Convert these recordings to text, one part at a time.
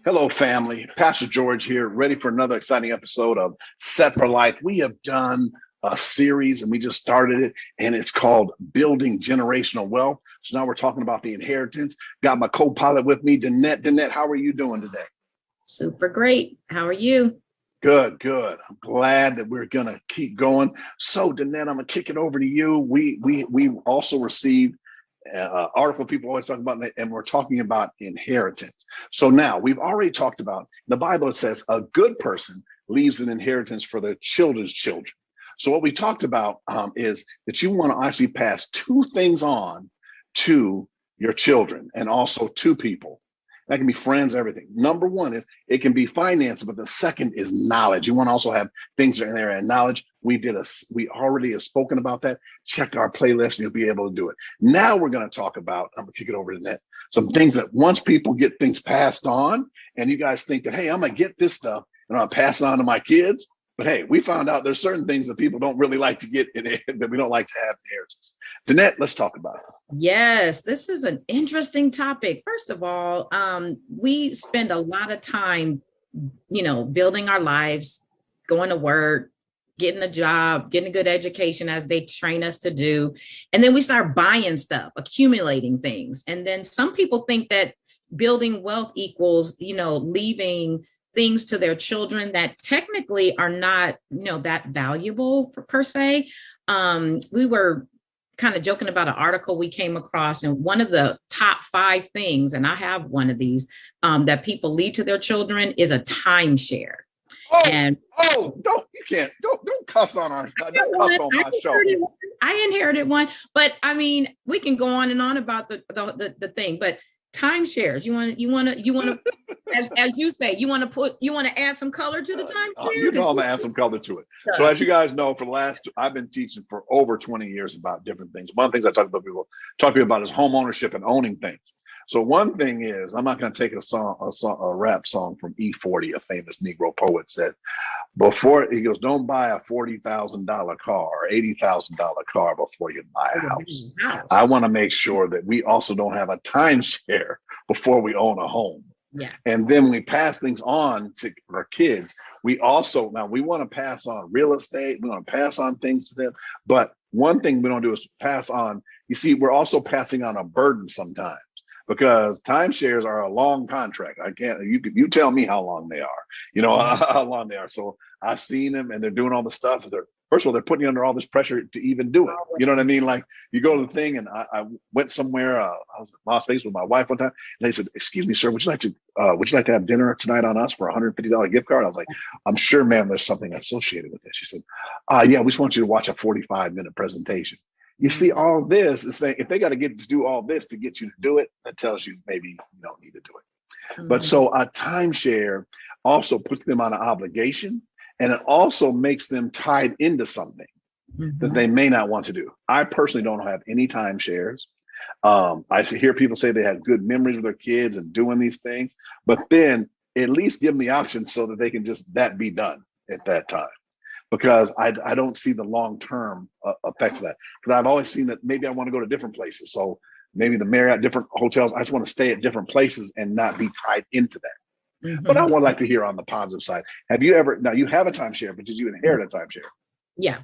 Hello, family. Pastor George here, ready for another exciting episode of Set for Life. We have done a series and we just started it, and it's called Building Generational Wealth. So now we're talking about the inheritance. Got my co-pilot with me, Danette. Danette, how are you doing today? Super great. How are you? Good, good. I'm glad that we're gonna keep going. So, Danette, I'm gonna kick it over to you. We also received article people always talk about, and we're talking about inheritance. So now we've already talked about in the Bible. It says a good person leaves an inheritance for their children's children. So what we talked about is that you want to actually pass two things on to your children and also to people. That can be friends, everything. Number one is it can be finance, but the second is knowledge. You want to also have things in there and knowledge. We already have spoken about that. Check our playlist and you'll be able to do it. Now we're going to talk about, I'm going to kick it over to Net, some things that once people get things passed on and you guys think that, hey, I'm going to get this stuff and I'll pass it on to my kids. But hey, we found out there's certain things that people don't really like to get in it, that we don't like to have inheritance. Danette, let's talk about it. Yes, this is an interesting topic. First of all, we spend a lot of time, building our lives, going to work, getting a job, getting a good education as they train us to do. And then we start buying stuff, accumulating things. And then some people think that building wealth equals, leaving things to their children that technically are not, that valuable per se. We were kind of joking about an article we came across, and one of the top 5 things, and I have one of these, that people leave to their children is a timeshare. Don't cuss on our, don't cuss on my show. I inherited one, but I mean, we can go on and on about the thing, but timeshares, you want to, as you say, you want to add some color to the timeshare. I'm gonna add some color to it. Sure. So as you guys know, I've been teaching for over 20 years about different things. One of the things I talk to people about is home ownership and owning things. So one thing is, I'm not going to take a rap song from E40, a famous Negro poet, said, before he goes, don't buy a $40,000 car or $80,000 car before you buy a house. I want to make sure that we also don't have a timeshare before we own a home. Yeah. And then when we pass things on to our kids, we want to pass on real estate. We want to pass on things to them. But one thing we don't do is pass on. You see, we're also passing on a burden sometimes, because timeshares are a long contract. You tell me how long they are, how long they are. So I've seen them and they're doing all the stuff. First of all, they're putting you under all this pressure to even do it. You know what I mean? Like you go to the thing, and I went somewhere, I was in Las Vegas with my wife one time, and they said, excuse me, sir, would you like to have dinner tonight on us for a $150 gift card? I was like, I'm sure, ma'am, there's something associated with this. She said, yeah, we just want you to watch a 45-minute presentation. You see, all this is saying if they got to do all this to get you to do it, that tells you maybe you don't need to do it. Mm-hmm. But so a timeshare also puts them on an obligation, and it also makes them tied into something that they may not want to do. I personally don't have any timeshares. I hear people say they have good memories with their kids and doing these things, but then at least give them the option so that they can just that be done at that time. Because I don't see the long-term effects of that. Because I've always seen that maybe I want to go to different places. So maybe the Marriott, different hotels, I just want to stay at different places and not be tied into that. Mm-hmm. But I would like to hear on the positive side. Now you have a timeshare, but did you inherit a timeshare? Yeah.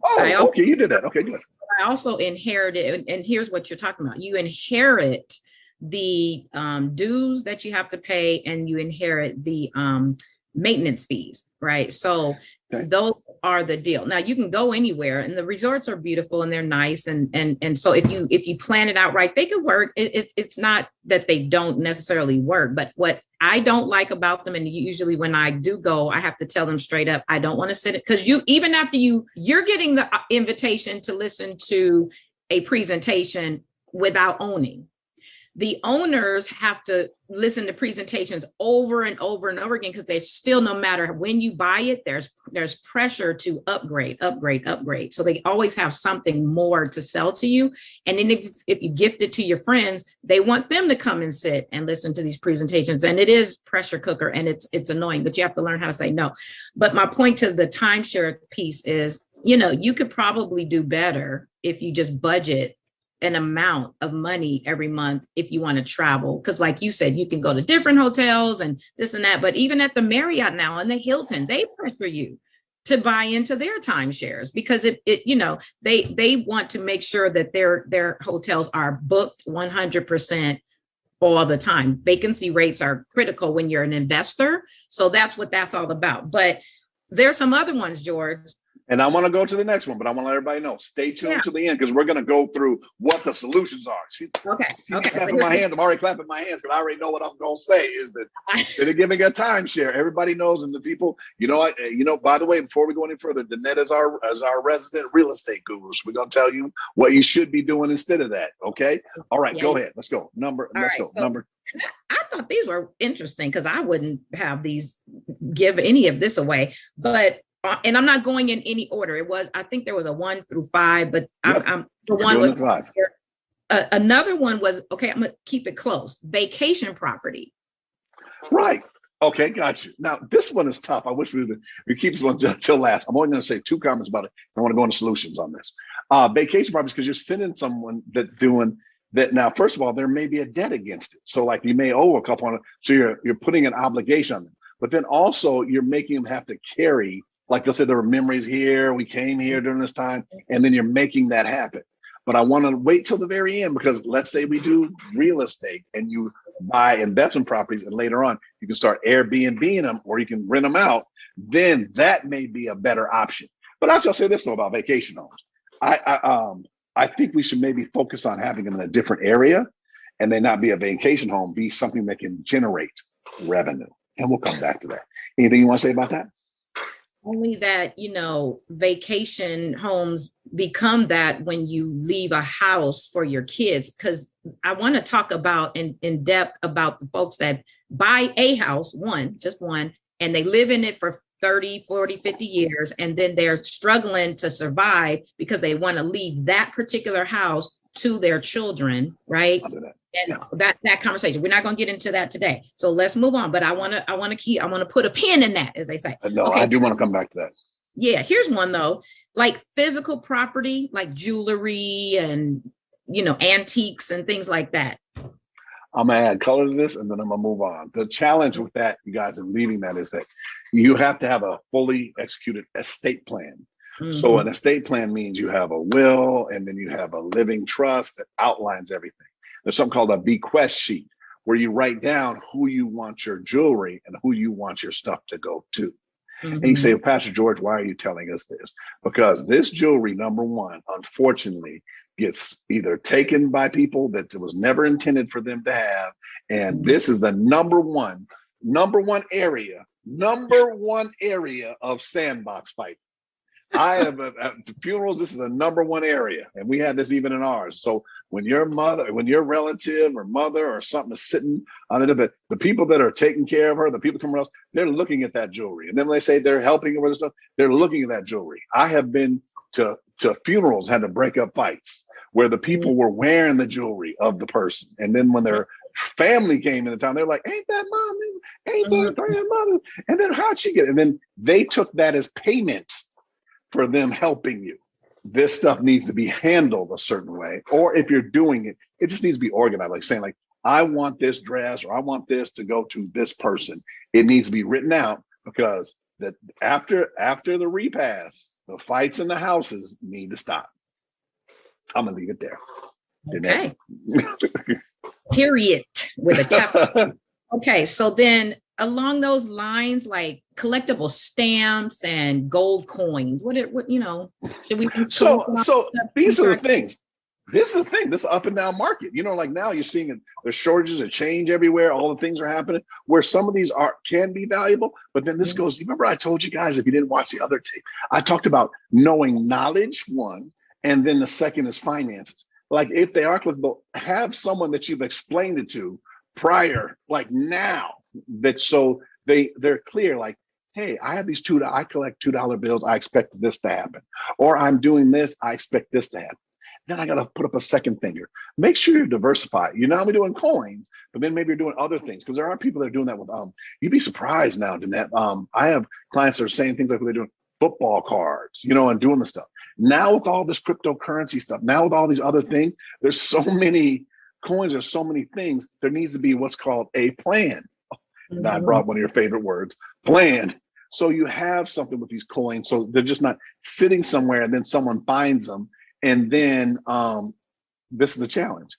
Oh, okay, you did that. Okay, good. I also inherited, and here's what you're talking about. You inherit the dues that you have to pay, and you inherit the maintenance fees, right? So those are the deal. Now you can go anywhere, and the resorts are beautiful and they're nice, and so if you plan it out right, they could work. It's not that they don't necessarily work, but what I don't like about them, and usually when I do go, I have to tell them straight up, I don't want to sit it, because even after you're getting the invitation to listen to a presentation without owning. The owners have to listen to presentations over and over and over again, because they still, no matter when you buy it, there's pressure to upgrade. So they always have something more to sell to you. And then if you gift it to your friends, they want them to come and sit and listen to these presentations. And it is pressure cooker, and it's annoying, but you have to learn how to say no. But my point to the timeshare piece is, you could probably do better if you just budget an amount of money every month if you want to travel. Because like you said, you can go to different hotels and this and that. But even at the Marriott now and the Hilton, they pressure you to buy into their timeshares because they want to make sure that their hotels are booked 100% all the time. Vacancy rates are critical when you're an investor. So that's what that's all about. But there's some other ones, George. And I want to go to the next one, but I want to let everybody know, stay tuned to the end because we're going to go through what the solutions are. Clapping my hands. I'm already clapping my hands because I already know what I'm going to say is that they're giving a timeshare. Everybody knows, and the people, by the way, before we go any further, Danette is our resident real estate guru. So we're going to tell you what you should be doing instead of that. Okay. All right. Go ahead. Let's go. Number. I thought these were interesting because I wouldn't have give any of this away, but and I'm not going in any order. I think there was a 1 through 5, but I'm the one was 5. Another one was, okay, I'm going to keep it close. Vacation property. Right. Okay. Got you. Now, this one is tough. I wish we keep this one till last. I'm only going to say 2 comments about it. I want to go into solutions on this. Vacation properties, because you're sending someone that doing that. Now, first of all, there may be a debt against it. So like you may owe a couple on it. So you're putting an obligation on them, but then also you're making them have to carry, like I said, there were memories here. We came here during this time, and then you're making that happen. But I want to wait till the very end because let's say we do real estate and you buy investment properties and later on you can start Airbnb-ing them or you can rent them out. Then that may be a better option. But I'll just say this though about vacation homes. I think we should maybe focus on having them in a different area and they not be a vacation home, be something that can generate revenue. And we'll come back to that. Anything you want to say about that? Only that, vacation homes become that when you leave a house for your kids, because I want to talk about in depth about the folks that buy a house, just one, and they live in it for 30, 40, 50 years, and then they're struggling to survive because they want to leave that particular house to their children, right? And that conversation, we're not going to get into that today. So let's move on. But I want to put a pin in that, as they say. No, okay. I do want to come back to that. Yeah. Here's one though, like physical property, like jewelry and, antiques and things like that. I'm going to add color to this and then I'm going to move on. The challenge with that, you guys, in leaving that is that you have to have a fully executed estate plan. Mm-hmm. So an estate plan means you have a will and then you have a living trust that outlines everything. There's something called a bequest sheet where you write down who you want your jewelry and who you want your stuff to go to. Mm-hmm. And you say, well, Pastor George, why are you telling us this? Because this jewelry, number one, unfortunately, gets either taken by people that it was never intended for them to have. And this is the number one area of sandbox fighting. I have at funerals, this is the number one area. And we had this even in ours. So when your relative or mother or something is sitting on the people that are taking care of her, the people coming else, they're looking at that jewelry. And then when they say they're helping her with stuff, they're looking at that jewelry. I have been to funerals, had to break up fights where the people were wearing the jewelry of the person. And then when their family came into town, they're like, ain't that mom? Ain't that grandmother? And then how'd she get it? And then they took that as payment for them helping you. This stuff needs to be handled a certain way. Or if you're doing it, it just needs to be organized. Like saying like, I want this dress or I want this to go to this person. It needs to be written out because that after the repast, the fights in the houses need to stop. I'm gonna leave it there. Okay. Period with a capital. Okay, so then along those lines, like collectible stamps and gold coins, what should we? So these are the things. This is the thing. This up and down market. Like now you're seeing it. There's shortages of change everywhere. All the things are happening where some of these can be valuable. But then this goes. Remember, I told you guys if you didn't watch the other tape, I talked about knowing knowledge one, and then the second is finances. Like if they are collectible, have someone that you've explained it to prior, like now. That so they're clear, like, hey, I have these I collect $2 bills. I expect this to happen. Or I'm doing this. I expect this to happen. Then I got to put up a second finger. Make sure you're diversified. You're not only doing coins, but then maybe you're doing other things. Because there are people that are doing that with, you'd be surprised now, Danette. I have clients that are saying things like they're doing football cards, and doing the stuff. Now with all this cryptocurrency stuff, now with all these other things, there's so many coins, there's so many things. There needs to be what's called a plan. And I brought one of your favorite words, plan. So you have something with these coins. So they're just not sitting somewhere and then someone finds them. And then this is the challenge.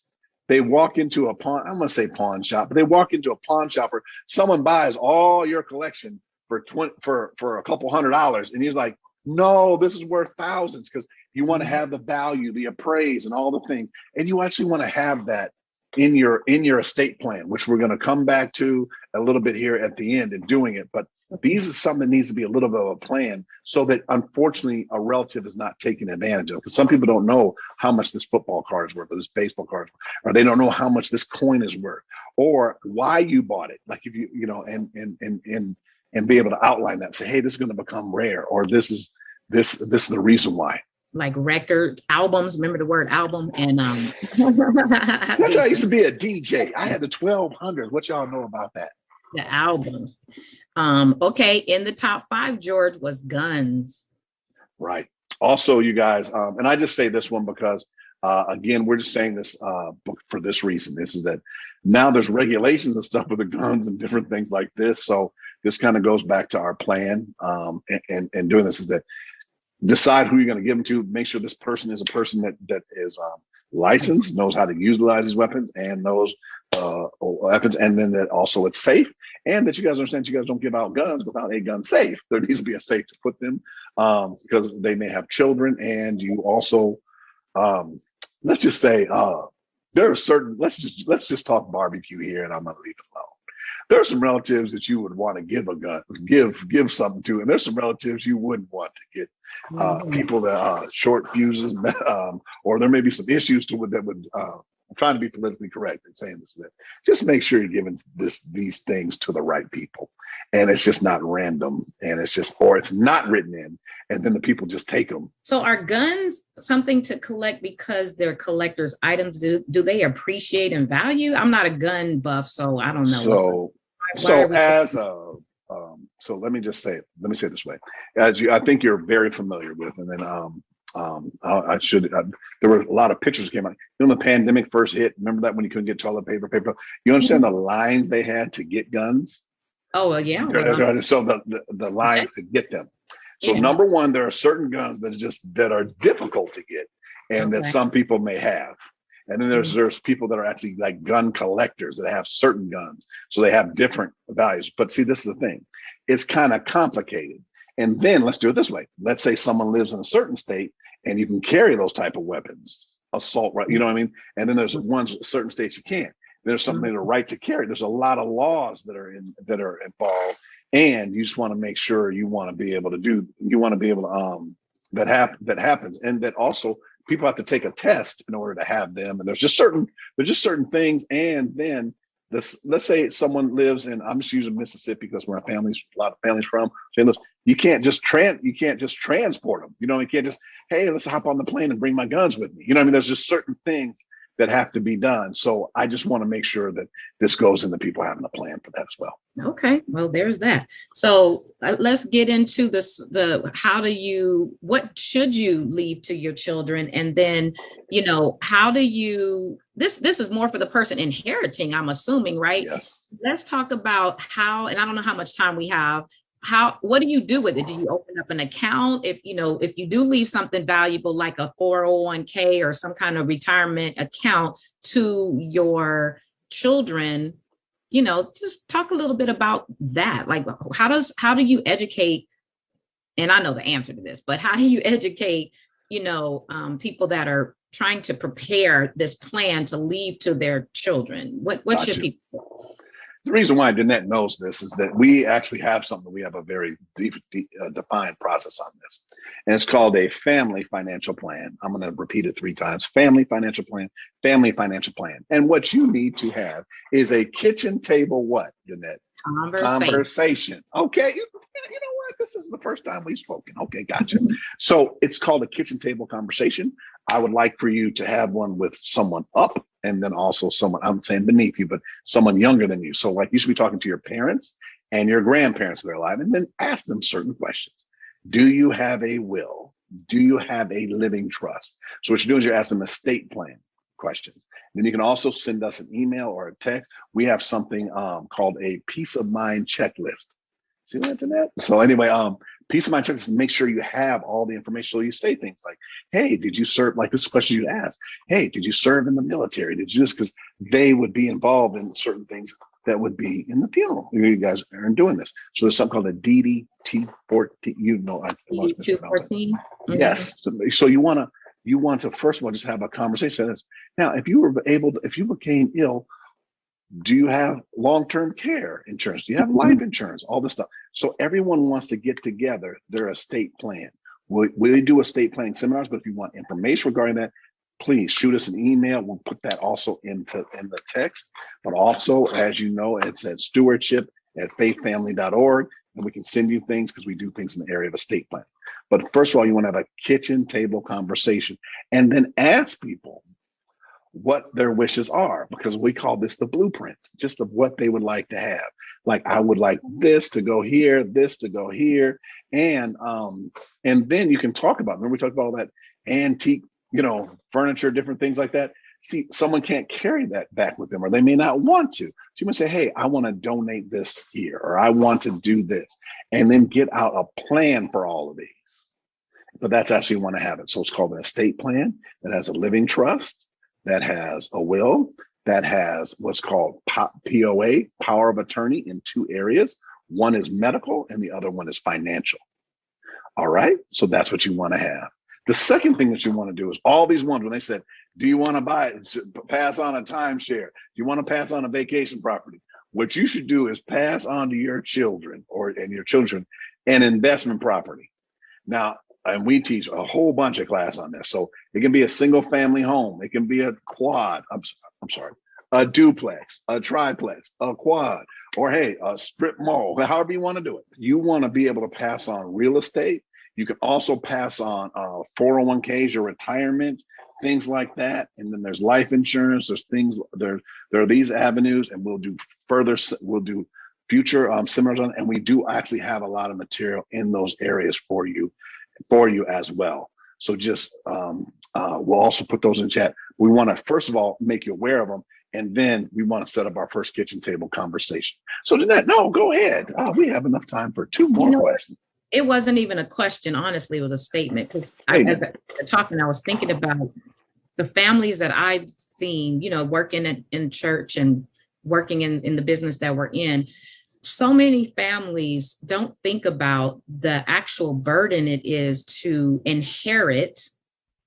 They walk into a pawn, I'm going to say pawn shop, but they walk into a pawn shop where someone buys all your collection for a couple $100. And you're like, no, this is worth thousands, because you want to have the value, the appraise, and all the things. And you actually want to have that in your estate plan, which we're going to come back to a little bit here at the end and doing it. But these is something that needs to be a little bit of a plan, so that unfortunately a relative is not taken advantage of. Because some people don't know how much this football card is worth, or this baseball card is worth, or they don't know how much this coin is worth, or why you bought it. Like if you know, and be able to outline that, say, hey, this is going to become rare, or this is the reason why. Like record albums, remember the word album? And that's how I used to be a DJ. I had the 1200. What y'all know about that? The albums. Okay, in the top 5, George, was guns. Right. Also, you guys, and I just say this one because again, we're just saying this for this reason. This is that now there's regulations and stuff with the guns and different things like this. So this kind of goes back to our plan and doing this, is that decide who you're going to give them to. Make sure this person is a person that is licensed, knows how to utilize these weapons, and knows weapons, and then that also it's safe, and that you guys understand you guys don't give out guns without a gun safe. There needs to be a safe to put them, because they may have children, and you also let's just say there are certain, let's just talk barbecue here, and I'm going to leave it alone. There are some relatives that you would want to give a gun, give something to, and there's some relatives you wouldn't want to get. People that short fuses, or there may be some issues to it that would. I'm trying to be politically correct in saying this. That just make sure you're giving these things to the right people, and it's just not random, and or it's not written in, and then the people just take them. So are guns something to collect because they're collector's items? Do they appreciate and value? I'm not a gun buff, so I don't know. So let me just say it. Let me say it this way. I think you're very familiar with, and then there were a lot of pictures that came out. When the pandemic first hit, remember that when you couldn't get toilet paper? You understand the lines they had to get guns? Oh, well, yeah. So the lines to get them. So number one, there are certain guns that are difficult to get, and that some people may have. And then there's people that are actually like gun collectors that have certain guns. So they have different values. But see, this is the thing. It's kind of complicated. And then let's do it this way. Let's say someone lives in a certain state and you can carry those type of weapons, assault, right? You know what I mean? And then there's certain states you can't. There's something the right to carry. There's a lot of laws that are involved. And you just want to make sure that happens. And that also people have to take a test in order to have them. And there's just certain things. And then let's say someone lives in, I'm just using Mississippi because where a lot of families from. You can't just transport them. You know, you can't just, hey, let's hop on the plane and bring my guns with me. You know what I mean? There's just certain things that have to be done. So I just want to make sure that this goes into people having a plan for that as well. Okay, well, there's that. So let's get into this, what should you leave to your children? And then, how do you, this is more for the person inheriting, I'm assuming, right? Yes. Let's talk about how, and I don't know how much time we have, what do you do with it? Do you open up an account? If you do leave something valuable like a 401k or some kind of retirement account to your children, just talk a little bit about that. Like, how do you educate? And I know the answer to this, but how do you educate, people that are trying to prepare this plan to leave to their children? What should people? The reason why Danette knows this is that we actually have something. We have a very defined process on this, and it's called a family financial plan. I'm going to repeat it 3 times: family financial plan, family financial plan. And what you need to have is a kitchen table. What, Danette? Conversation. Okay. You know what? This is the first time we've spoken. Okay, gotcha. So it's called a kitchen table conversation. I would like for you to have one with someone up, and then also someone, I'm saying beneath you, but someone younger than you. So like you should be talking to your parents and your grandparents that are alive, and then ask them certain questions. Do you have a will? do you have a living trust? So what you're doing is you're asking them estate plan questions. Then you can also send us an email or a text. We have something called a peace of mind checklist. See that, Danette? So anyway, peace of mind checklist, make sure you have all the information. So you say things like, hey, did you serve, like this question you ask, hey, did you serve in the military? Did you just, because they would be involved in certain things that would be in the funeral. You guys aren't doing this. So there's something called a DD-T 14. You know, DD 14. Yes. So you want to first of all just have a conversation. Now, if you became ill, do you have long-term care insurance? Do you have life insurance? All this stuff. So everyone wants to get together their estate plan. We do estate planning seminars, but if you want information regarding that, please shoot us an email. We'll put that also in the text. But also, as you know, it's at stewardship@faithfamily.org, and we can send you things because we do things in the area of estate planning. But first of all, you want to have a kitchen table conversation and then ask people what their wishes are, because we call this the blueprint, just of what they would like to have. Like, I would like this to go here, this to go here. And then you can talk about, remember we talked about all that antique, furniture, different things like that. See, someone can't carry that back with them, or they may not want to. So you might say, hey, I want to donate this here, or I want to do this, and then get out a plan for all of these. But that's actually want to have it. So it's called an estate plan that has a living trust, that has a will, that has what's called POA, power of attorney, in 2 areas. One is medical and the other one is financial. All right, so that's what you want to have. The second thing that you want to do is all these ones, when they said, do you want to pass on a timeshare? Do you want to pass on a vacation property? What you should do is pass on to your children and your children an investment property. Now, and we teach a whole bunch of class on this. So it can be a single family home. It can be a quad. I'm sorry, a duplex, a triplex, a quad, or hey, a strip mall, however you want to do it. You want to be able to pass on real estate. You can also pass on 401ks, your retirement, things like that. And then there's life insurance. There's things, there are these avenues, and we'll do future seminars on, and we do actually have a lot of material in those areas for you as well. So just we'll also put those in chat. We want to first of all make you aware of them, and then we want to set up our first kitchen table conversation. So Danette, no, go ahead. We have enough time for 2 more questions. It wasn't even a question, honestly. It was a statement, because as I was talking, I was thinking about the families that I've seen, working in church and working in the business that we're in. So many families don't think about the actual burden it is to inherit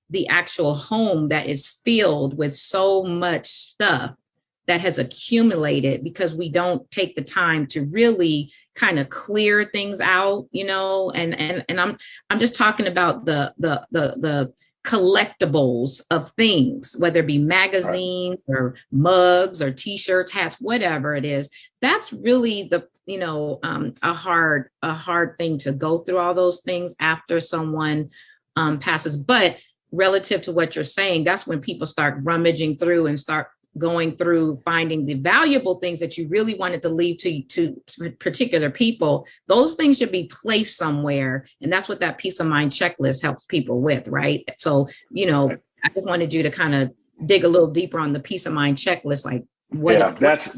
the actual home that is filled with so much stuff that has accumulated, because we don't take the time to really kind of clear things out, and I'm just talking about the collectibles of things, whether it be magazines or mugs or t-shirts, hats, whatever it is. That's really a hard thing to go through all those things after someone passes. But relative to what you're saying, that's when people start rummaging through and start going through, finding the valuable things that you really wanted to leave to particular people. Those things should be placed somewhere. And that's what that peace of mind checklist helps people with, right? So, I just wanted you to kind of dig a little deeper on the peace of mind checklist, like what. Yeah, that's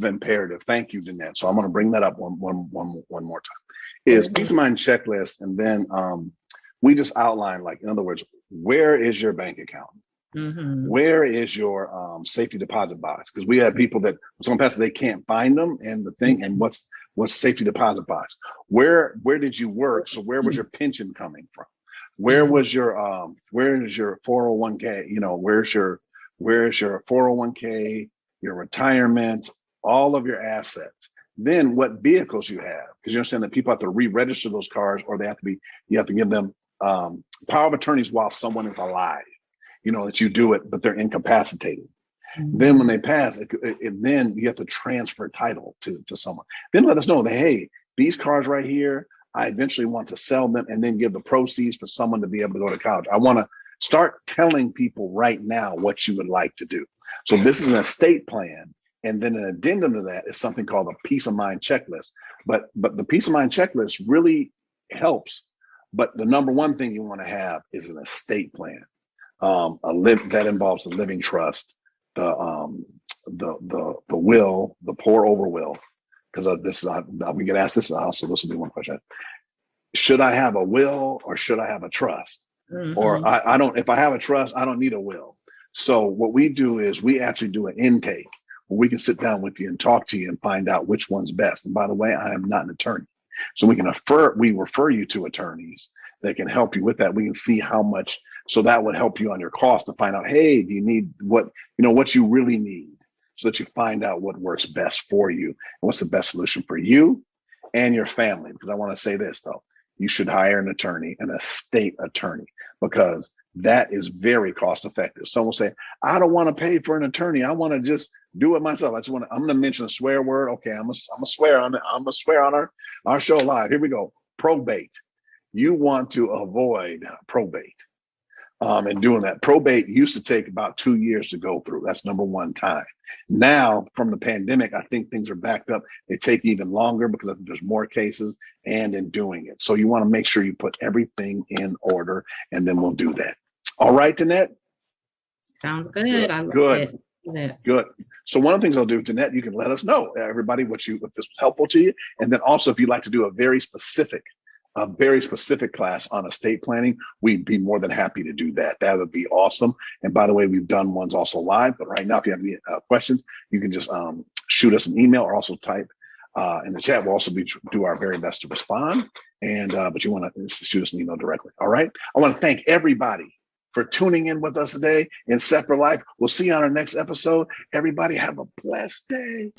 imperative. Thank you, Danette. So I'm going to bring that up one more time. Is peace of mind checklist, and then we just outline, like, in other words, where is your bank account? Mm-hmm. Where is your safety deposit box? Because we have people that someone passes, they can't find them, and the thing, and what's safety deposit box? Where did you work? So where was your pension coming from? Where was your where is your 401k? Where's your 401k, your retirement, all of your assets? Then what vehicles you have? Because you understand that people have to re-register those cars, or you have to give them power of attorneys while someone is alive. That you do it, but they're incapacitated. Mm-hmm. Then when they pass, then you have to transfer title to someone. Then let us know that, hey, these cars right here, I eventually want to sell them and then give the proceeds for someone to be able to go to college. I want to start telling people right now what you would like to do. So this is an estate plan. And then an addendum to that is something called a peace of mind checklist. But the peace of mind checklist really helps But the number one thing you want to have is an estate plan. That involves the living trust, the will, the pour over will. Because this is we get asked this in the house, so this will be one question. Should I have a will or should I have a trust? Mm-hmm. Or I don't. If I have a trust, I don't need a will. So what we do is we actually do an intake where we can sit down with you and talk to you and find out which one's best. And by the way, I am not an attorney, so we refer you to attorneys that can help you with that. We can see how much. So that would help you on your cost to find out, hey, do you need what you really need, so that you find out what works best for you and what's the best solution for you and your family. Because I want to say this though, you should hire an attorney, an estate attorney, because that is very cost effective. Some will say, I don't want to pay for an attorney. I want to just do it myself. I'm going to mention a swear word. Okay, I'm going to swear on it. I'm going to swear on our show live. Here we go. Probate. You want to avoid probate. And doing that. Probate used to take about 2 years to go through. That's number one time. Now, from the pandemic, I think things are backed up. They take even longer because I think there's more cases and in doing it. So you want to make sure you put everything in order, and then we'll do that. All right, Danette? Sounds good. I love it. Good. So one of the things I'll do, Danette, you can let us know, everybody, if this was helpful to you. And then also, if you'd like to do a very specific class on estate planning, we'd be more than happy to do that. That would be awesome. And by the way, we've done ones also live, but right now, if you have any questions, you can just shoot us an email or also type in the chat. We'll also do our very best to respond. And but you want to shoot us an email directly. All right. I want to thank everybody for tuning in with us today in Separate Life. We'll see you on our next episode. Everybody have a blessed day.